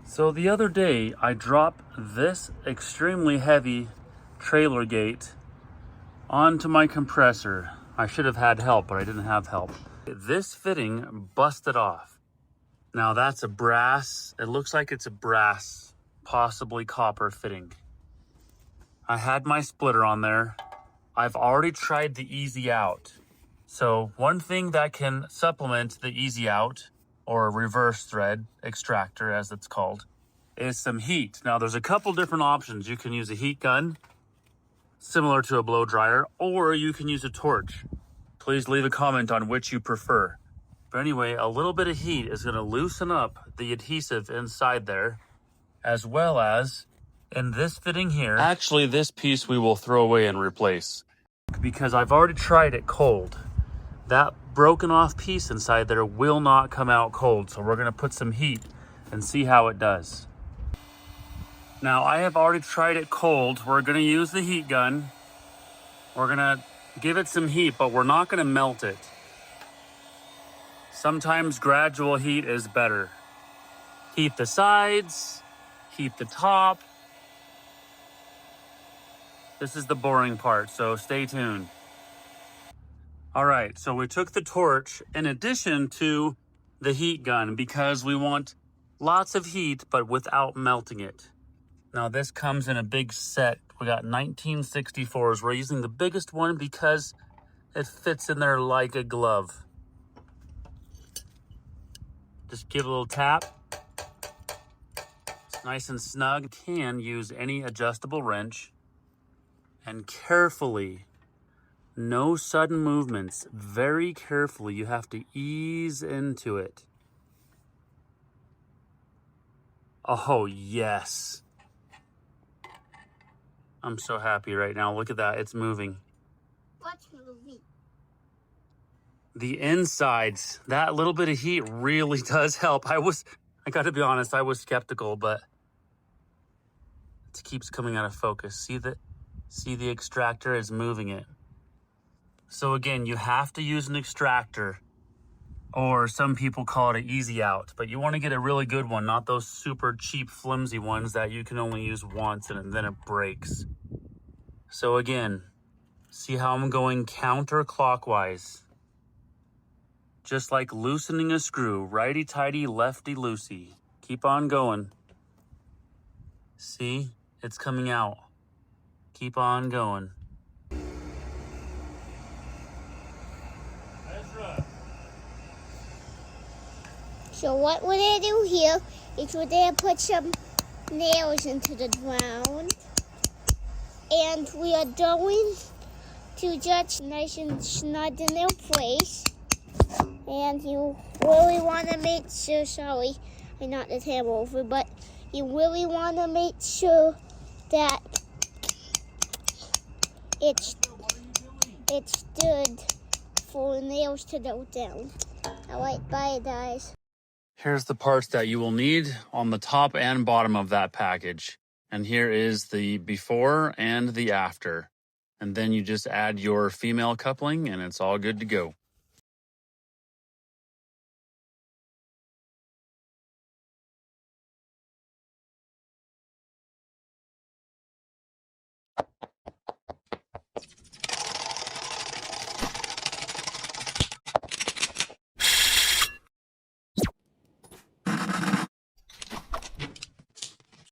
So the other day, I dropped this extremely heavy trailer gate onto my compressor. I should have had help, but I didn't have help. This fitting busted off. Now that's a brass, it looks like it's a brass, possibly copper fitting. I had my splitter on there. I've already tried the easy out. So one thing that can supplement the easy out, or reverse thread extractor as it's called, is some heat. Now there's a couple different options. You can use a heat gun, similar to a blow dryer, or you can use a torch. Please leave a comment on which you prefer. But anyway, a little bit of heat is gonna loosen up the adhesive inside there, as well as in this fitting here. Actually, this piece we will throw away and replace, because I've already tried it cold. That broken off piece inside there will not come out cold. So we're gonna put some heat and see how it does. Now I have already tried it cold. We're gonna use the heat gun. We're gonna give it some heat, but we're not gonna melt it. Sometimes gradual heat is better. Heat the sides, heat the top. This is the boring part, so stay tuned. All right, so we took the torch in addition to the heat gun because we want lots of heat, but without melting it. Now this comes in a big set. We got 1964s. We're using the biggest one because it fits in there like a glove. Just give it a little tap. It's nice and snug. You can use any adjustable wrench, and carefully, no sudden movements, very carefully, you have to ease into it. Oh, yes. I'm so happy right now. Look at that, it's moving. What's moving? The insides, that little bit of heat really does help. I gotta be honest, I was skeptical, but it keeps coming out of focus. See the extractor is moving it. So again, you have to use an extractor, or some people call it an easy out, but you want to get a really good one, not those super cheap flimsy ones that you can only use once and then it breaks. So again, see how I'm going counterclockwise, just like loosening a screw, righty-tighty, lefty-loosey. Keep on going. See, it's coming out. Keep on going. So what we're going to do here is we're going to put some nails into the ground. And we are going to just nice and snug in their place. And you really want to make sure, sorry, I knocked the table over, but you really want to make sure that it stood for the nails to go down. All right, bye guys. Here's the parts that you will need on the top and bottom of that package. And here is the before and the after. And then you just add your female coupling and it's all good to go.